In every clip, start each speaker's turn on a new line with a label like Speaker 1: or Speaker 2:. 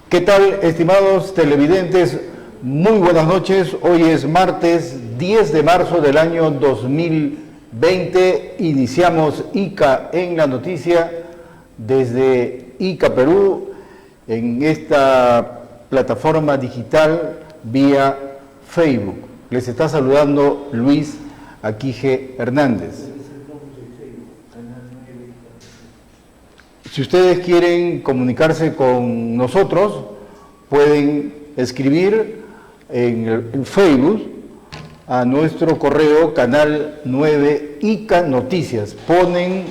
Speaker 1: ¿Qué tal, estimados televidentes? Muy buenas noches. Hoy es martes 10 de marzo del año 2020. Iniciamos ICA en la noticia desde ICA Perú en esta plataforma digital vía Facebook. Les está saludando Luis Aquije Hernández. Si ustedes quieren comunicarse con nosotros, pueden escribir en Facebook a nuestro correo canal 9 ICA Noticias. Ponen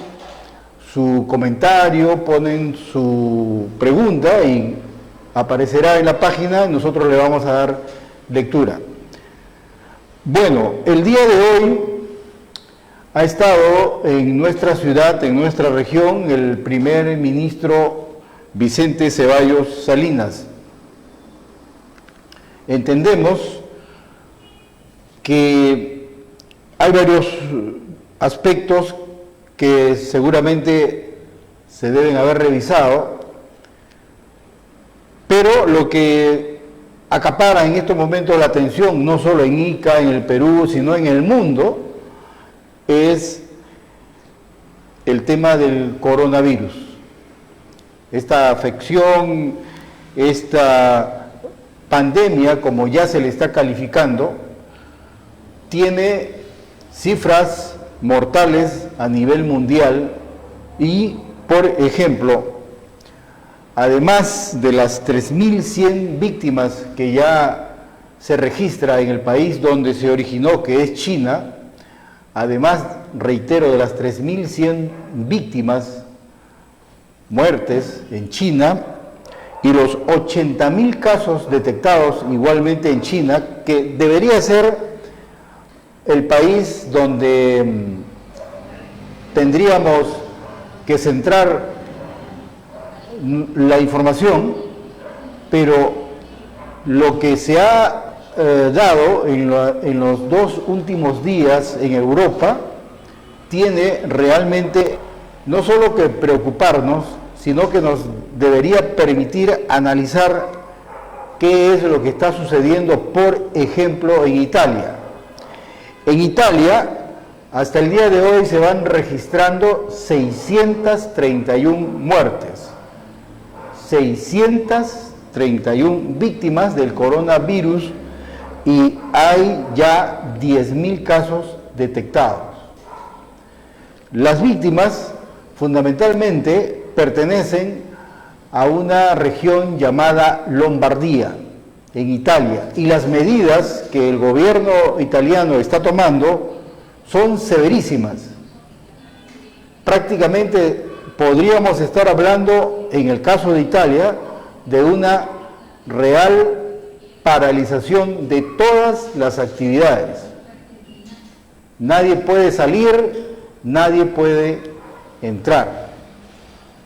Speaker 1: su comentario, ponen su pregunta y aparecerá en la página, nosotros le vamos a dar lectura. Bueno, el día de hoy ha estado en nuestra ciudad, en nuestra región, el primer ministro Vicente Ceballos Salinas. Entendemos que hay varios aspectos que seguramente se deben haber revisado, pero lo que acapara en estos momentos la atención, no solo en ICA, en el Perú, sino en el mundo, es el tema del coronavirus. Esta afección, esta pandemia, como ya se le está calificando, tiene cifras mortales a nivel mundial y, por ejemplo, además de las 3.100 víctimas que ya se registra en el país donde se originó, que es China, además, reitero, de las 3.100 víctimas, muertes en China, y los 80.000 casos detectados igualmente en China, que debería ser el país donde tendríamos que centrar la información, pero lo que se ha dado en los dos últimos días en Europa tiene realmente no solo que preocuparnos, sino que nos debería permitir analizar qué es lo que está sucediendo, por ejemplo, en Italia. En Italia, hasta el día de hoy se van registrando 631 muertes, 631 víctimas del coronavirus, y hay ya 10.000 casos detectados. Las víctimas fundamentalmente pertenecen a una región llamada Lombardía, en Italia, y las medidas que el gobierno italiano está tomando son severísimas. Prácticamente podríamos estar hablando, en el caso de Italia, de una real paralización de todas las actividades. Nadie puede salir, nadie puede entrar.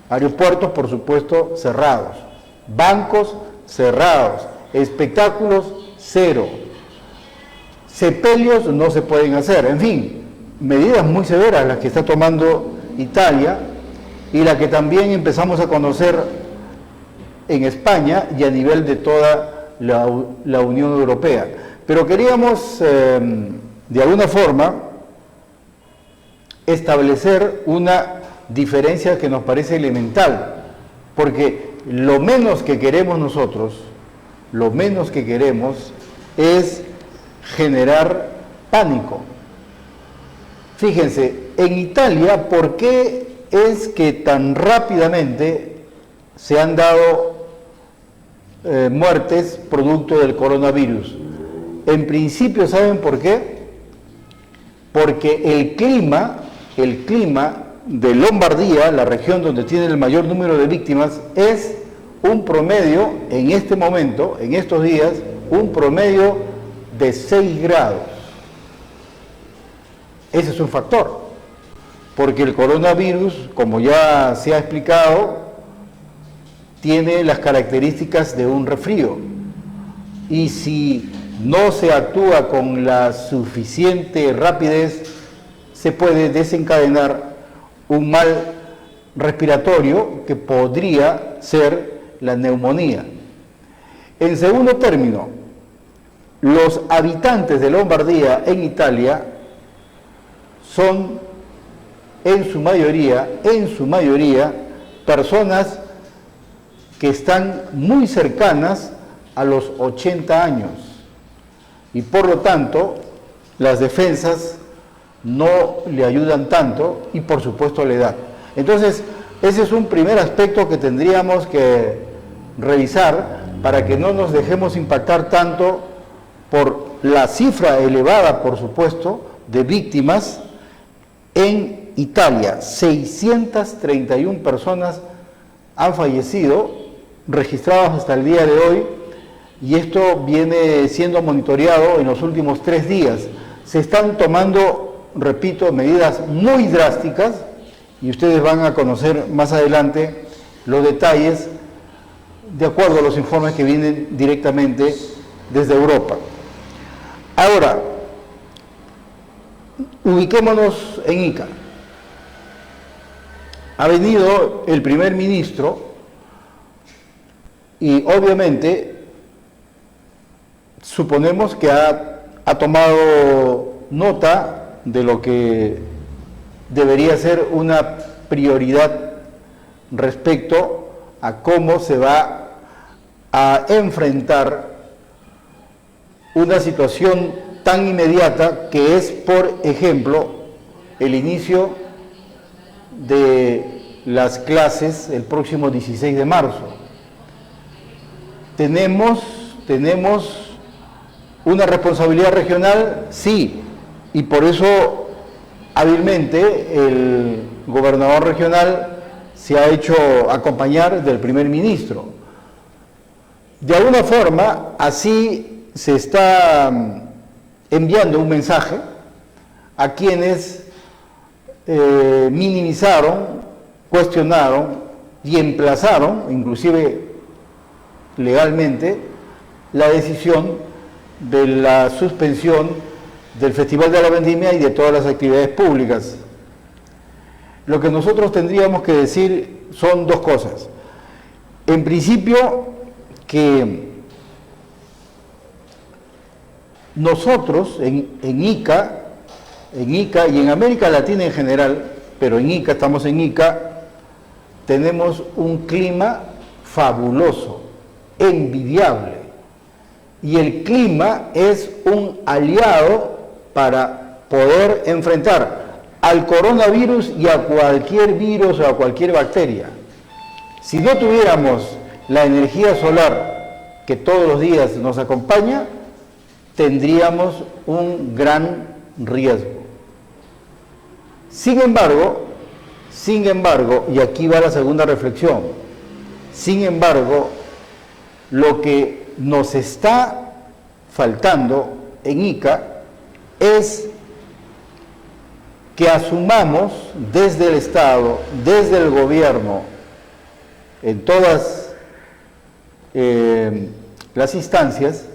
Speaker 1: Aeropuertos, por supuesto, cerrados. Bancos cerrados. Espectáculos, cero. Sepelios no se pueden hacer. En fin, medidas muy severas las que está tomando Italia y la que también empezamos a conocer en España y a nivel de toda la Unión Europea. Pero queríamos, de alguna forma, establecer una diferencia que nos parece elemental, porque lo menos que queremos nosotros, lo menos que queremos es generar pánico. Fíjense, en Italia, ¿por qué es que tan rápidamente se han dado muertes producto del coronavirus? En principio, ¿saben por qué? Porque el clima de Lombardía, la región donde tiene el mayor número de víctimas, es un promedio, en este momento, en estos días, un promedio de 6 grados. Ese es un factor, porque el coronavirus, como ya se ha explicado, tiene las características de un resfrío, y si no se actúa con la suficiente rapidez, se puede desencadenar un mal respiratorio que podría ser la neumonía. En segundo término, los habitantes de Lombardía en Italia son en su mayoría, personas que están muy cercanas a los 80 años y por lo tanto las defensas no le ayudan tanto y por supuesto la edad. Entonces, ese es un primer aspecto que tendríamos que revisar para que no nos dejemos impactar tanto por la cifra elevada, por supuesto, de víctimas en Italia. 631 personas han fallecido, registrados hasta el día de hoy, y esto viene siendo monitoreado en los últimos 3 días. Se están tomando, repito, medidas muy drásticas, y ustedes van a conocer más adelante los detalles de acuerdo a los informes que vienen directamente desde Europa. Ahora, ubiquémonos en Ica. Ha venido el primer ministro y obviamente suponemos que ha tomado nota de lo que debería ser una prioridad respecto a cómo se va a enfrentar una situación tan inmediata que es, por ejemplo, el inicio de las clases el próximo 16 de marzo. ¿Tenemos una responsabilidad regional? Sí, y por eso hábilmente el gobernador regional se ha hecho acompañar del primer ministro. De alguna forma, así se está enviando un mensaje a quienes minimizaron, cuestionaron y emplazaron, inclusive legalmente, la decisión de la suspensión del Festival de la Vendimia y de todas las actividades públicas. Lo que nosotros tendríamos que decir son 2 cosas. En principio, que nosotros en Ica y en América Latina en general, pero en Ica, estamos en Ica, tenemos un clima fabuloso, envidiable. Y el clima es un aliado para poder enfrentar al coronavirus y a cualquier virus o a cualquier bacteria. Si no tuviéramos la energía solar que todos los días nos acompaña, tendríamos un gran riesgo. Sin embargo, y aquí va la segunda reflexión, sin embargo, lo que nos está faltando en Ica es que asumamos desde el Estado, desde el gobierno, en todas las instancias,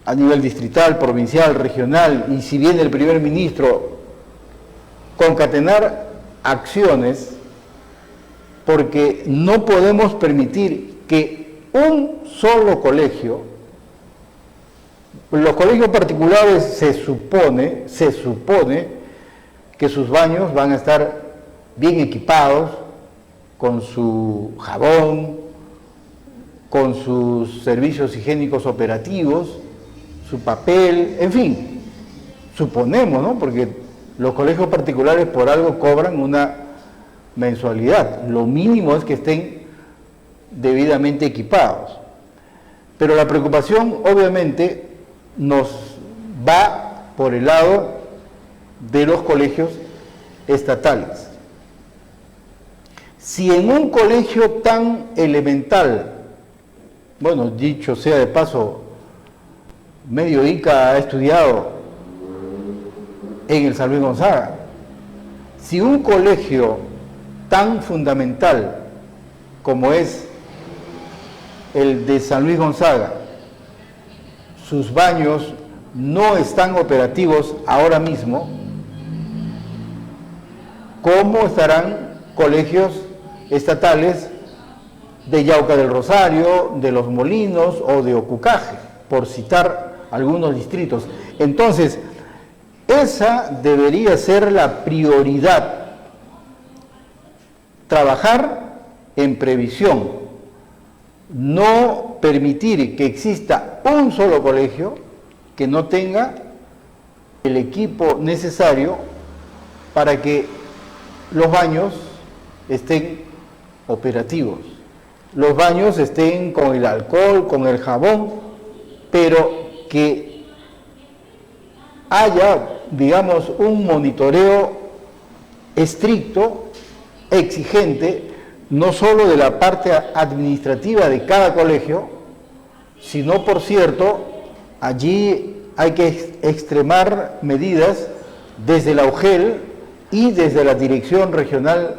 Speaker 1: a nivel distrital, provincial, regional, y si viene el primer ministro, concatenar acciones, porque no podemos permitir que un solo colegio, los colegios particulares se supone que sus baños van a estar bien equipados, con su jabón, con sus servicios higiénicos operativos, su papel, en fin, suponemos, ¿no? Porque los colegios particulares por algo cobran una mensualidad, lo mínimo es que estén debidamente equipados. Pero la preocupación obviamente nos va por el lado de los colegios estatales. Si en un colegio tan elemental, bueno, dicho sea de paso, medio Ica ha estudiado en el San Luis Gonzaga, si un colegio tan fundamental como es el de San Luis Gonzaga, sus baños no están operativos ahora mismo, ¿cómo estarán colegios estatales de Yauca del Rosario, de Los Molinos o de Ocucaje, por citar algunos distritos. Entonces, esa debería ser la prioridad, trabajar en previsión, no permitir que exista un solo colegio que no tenga el equipo necesario para que los baños estén operativos, los baños estén con el alcohol, con el jabón, pero que haya, digamos, un monitoreo estricto, exigente, no solo de la parte administrativa de cada colegio, sino, por cierto, allí hay que extremar medidas desde la UGEL y desde la Dirección Regional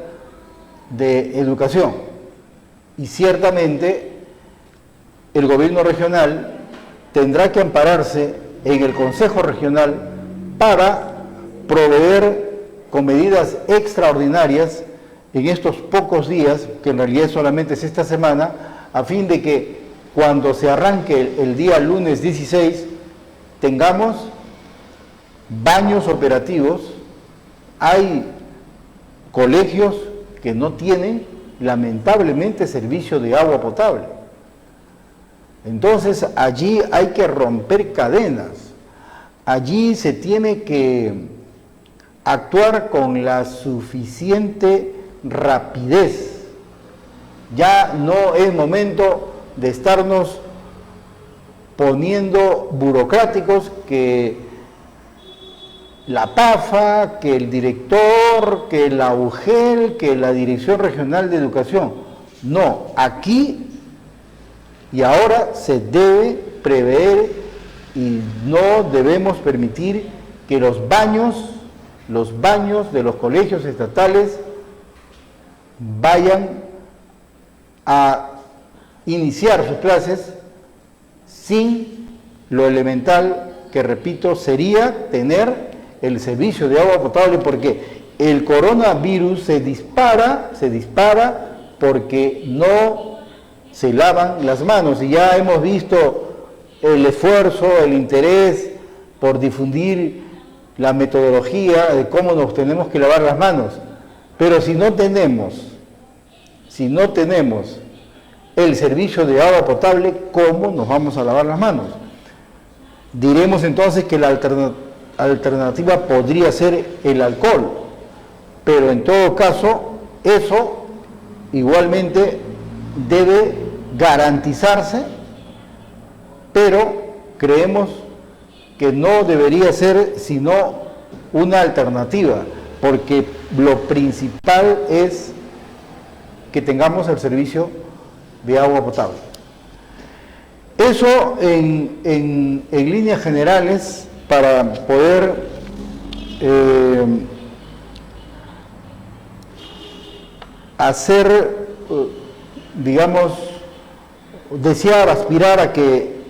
Speaker 1: de Educación. Y ciertamente el gobierno regional tendrá que ampararse en el Consejo Regional para proveer con medidas extraordinarias en estos pocos días, que en realidad solamente es esta semana, a fin de que cuando se arranque el día lunes 16 tengamos baños operativos. Hay colegios que no tienen, lamentablemente, servicio de agua potable. Entonces, allí hay que romper cadenas. Allí se tiene que actuar con la suficiente rapidez. Ya no es momento de estarnos poniendo burocráticos, que la PAFA, que el director, que la UGEL, que la Dirección Regional de Educación. No, aquí y ahora se debe prever y no debemos permitir que los baños de los colegios estatales vayan a iniciar sus clases sin lo elemental que, repito, sería tener el servicio de agua potable, porque el coronavirus se dispara porque no se lavan las manos. Y ya hemos visto el esfuerzo, el interés por difundir la metodología de cómo nos tenemos que lavar las manos. Pero si no tenemos el servicio de agua potable, ¿cómo nos vamos a lavar las manos? Diremos entonces que la alternativa podría ser el alcohol, pero en todo caso eso igualmente debe garantizarse, pero creemos que no debería ser sino una alternativa, porque lo principal es que tengamos el servicio de agua potable. Eso en líneas generales, para poder hacer, digamos, desear, aspirar a que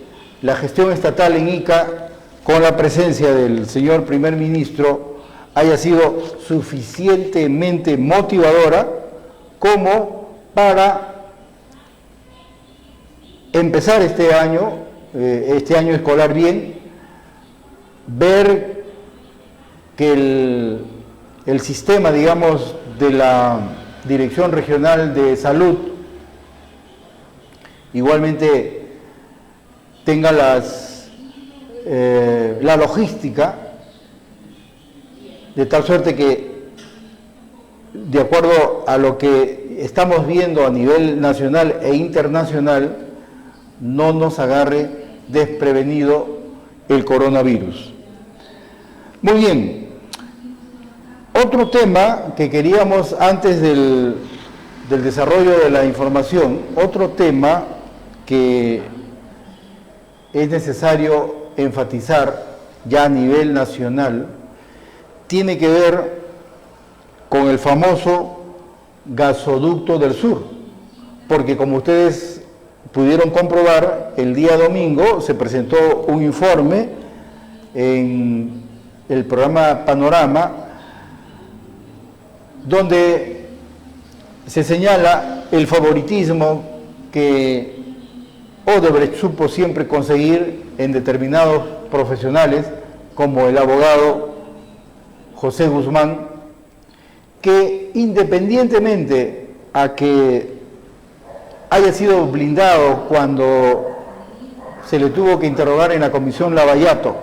Speaker 1: la gestión estatal en Ica, con la presencia del señor primer ministro, haya sido suficientemente motivadora como para empezar este año escolar bien, ver que el sistema, digamos, de la Dirección Regional de Salud igualmente tenga la logística, de tal suerte que, de acuerdo a lo que estamos viendo a nivel nacional e internacional, no nos agarre desprevenido el coronavirus. Muy bien, otro tema que queríamos antes del desarrollo de la información, otro tema que es necesario enfatizar ya a nivel nacional, tiene que ver con el famoso gasoducto del sur, porque como ustedes pudieron comprobar, el día domingo se presentó un informe en el programa Panorama, donde se señala el favoritismo que Odebrecht supo siempre conseguir en determinados profesionales, como el abogado José Guzmán, que independientemente a que haya sido blindado cuando se le tuvo que interrogar en la comisión Lavallato,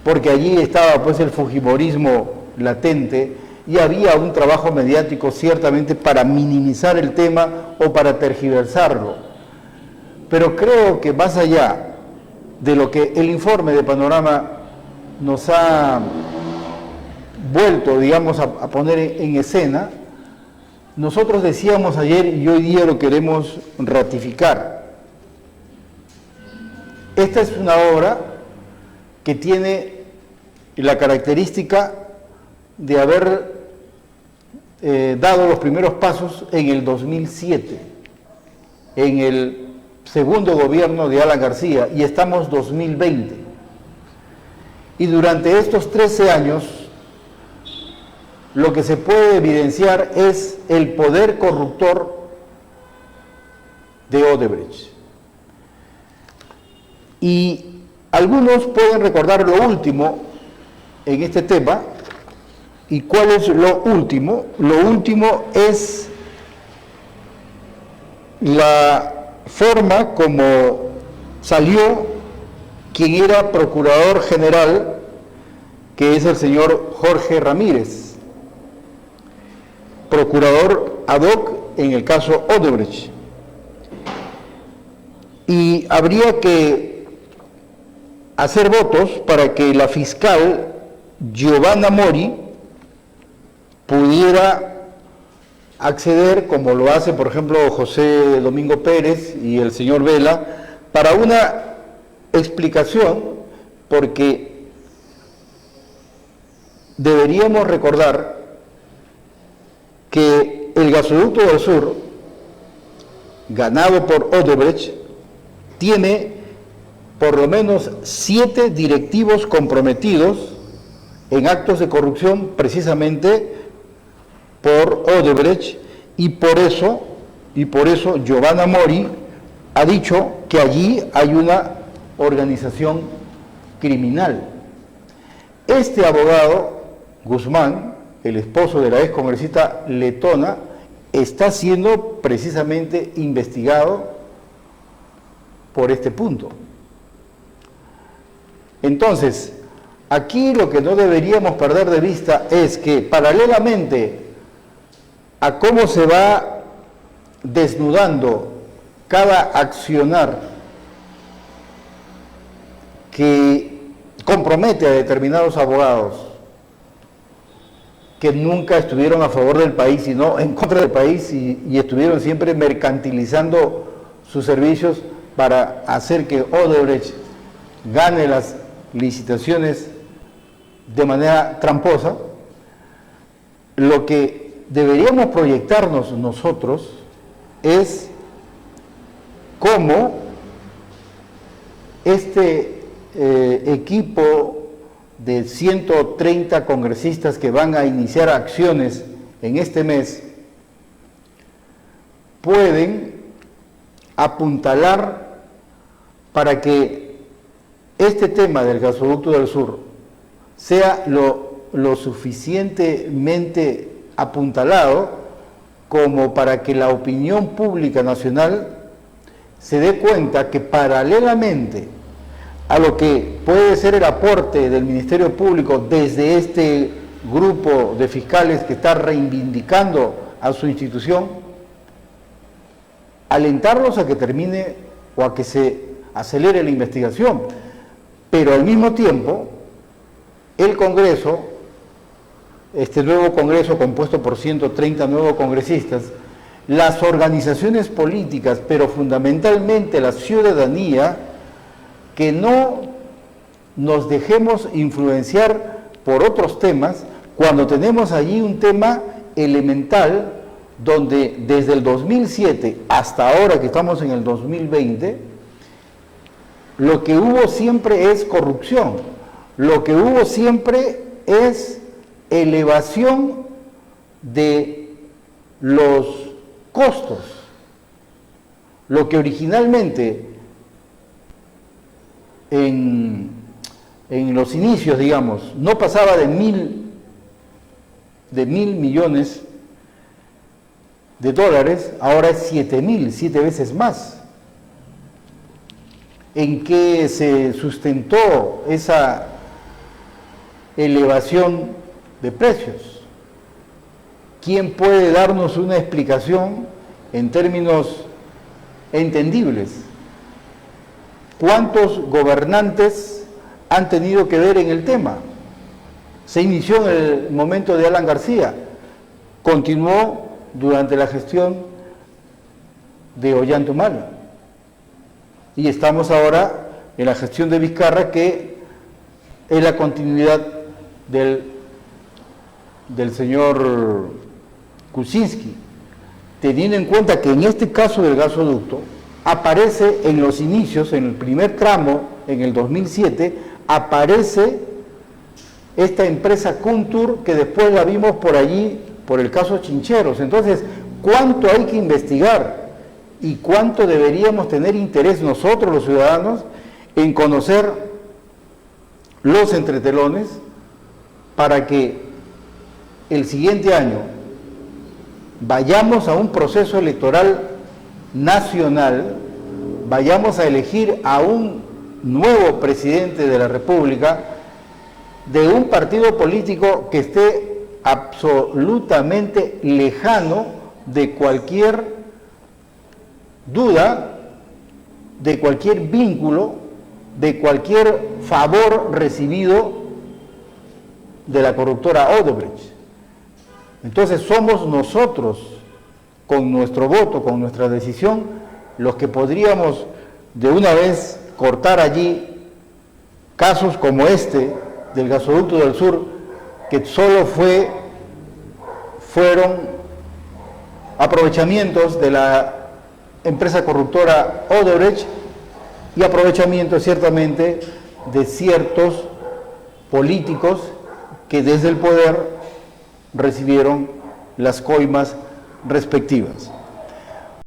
Speaker 1: porque allí estaba pues el fujimorismo latente y había un trabajo mediático ciertamente para minimizar el tema o para tergiversarlo. Pero creo que más allá de lo que el informe de Panorama nos ha vuelto, digamos, a poner en escena, nosotros decíamos ayer y hoy día lo queremos ratificar. Esta es una obra que tiene la característica de haber dado los primeros pasos en el 2007, en el segundo gobierno de Alan García, y estamos 2020. Y durante estos 13 años, lo que se puede evidenciar es el poder corruptor de Odebrecht. Y algunos pueden recordar lo último en este tema. ¿Y cuál es lo último? Lo último es la forma como salió quien era procurador general, que es el señor Jorge Ramírez, procurador ad hoc en el caso Odebrecht. Y habría que hacer votos para que la fiscal Giovanna Mori pudiera acceder, como lo hace por ejemplo José Domingo Pérez y el señor Vela, para una explicación, porque deberíamos recordar que el gasoducto del sur, ganado por Odebrecht, tiene por lo menos 7 directivos comprometidos en actos de corrupción precisamente por Odebrecht, y por eso Giovanna Mori ha dicho que allí hay una organización criminal. Este abogado, Guzmán, el esposo de la ex congresista letona, está siendo precisamente investigado por este punto. Entonces, aquí lo que no deberíamos perder de vista es que paralelamente a cómo se va desnudando cada accionar que compromete a determinados abogados que nunca estuvieron a favor del país, sino en contra del país, y estuvieron siempre mercantilizando sus servicios para hacer que Odebrecht gane las licitaciones de manera tramposa. Lo que deberíamos proyectarnos nosotros es cómo este equipo de 130 congresistas que van a iniciar acciones en este mes pueden apuntalar para que este tema del gasoducto del sur sea lo suficientemente apuntalado como para que la opinión pública nacional se dé cuenta que paralelamente a lo que puede ser el aporte del Ministerio Público desde este grupo de fiscales que está reivindicando a su institución, alentarlos a que termine o a que se acelere la investigación, pero al mismo tiempo el Congreso, este nuevo Congreso compuesto por 130 nuevos congresistas, las organizaciones políticas, pero fundamentalmente la ciudadanía, que no nos dejemos influenciar por otros temas cuando tenemos allí un tema elemental donde desde el 2007 hasta ahora que estamos en el 2020, lo que hubo siempre es corrupción, lo que hubo siempre es elevación de los costos. Lo que originalmente en los inicios, digamos, no pasaba de mil millones de dólares, ahora es 7.000, 7 veces más. ¿En qué se sustentó esa elevación de precios? ¿Quién puede darnos una explicación en términos entendibles? ¿Cuántos gobernantes han tenido que ver en el tema? Se inició en el momento de Alan García, continuó durante la gestión de Ollanta y estamos ahora en la gestión de Vizcarra, que es la continuidad del señor Kuczynski, teniendo en cuenta que en este caso del gasoducto aparece en los inicios, en el primer tramo, en el 2007, aparece esta empresa Kuntur, que después la vimos por allí, por el caso Chincheros. Entonces, ¿cuánto hay que investigar y cuánto deberíamos tener interés nosotros los ciudadanos en conocer los entretelones para que el siguiente año vayamos a un proceso electoral nacional, vayamos a elegir a un nuevo presidente de la República de un partido político que esté absolutamente lejano de cualquier duda, de cualquier vínculo, de cualquier favor recibido de la corruptora Odebrecht? Entonces somos nosotros, con nuestro voto, con nuestra decisión, los que podríamos de una vez cortar allí casos como este del gasoducto del sur, que solo fueron aprovechamientos de la empresa corruptora Odebrecht y aprovechamientos ciertamente de ciertos políticos que desde el poder recibieron las coimas respectivas.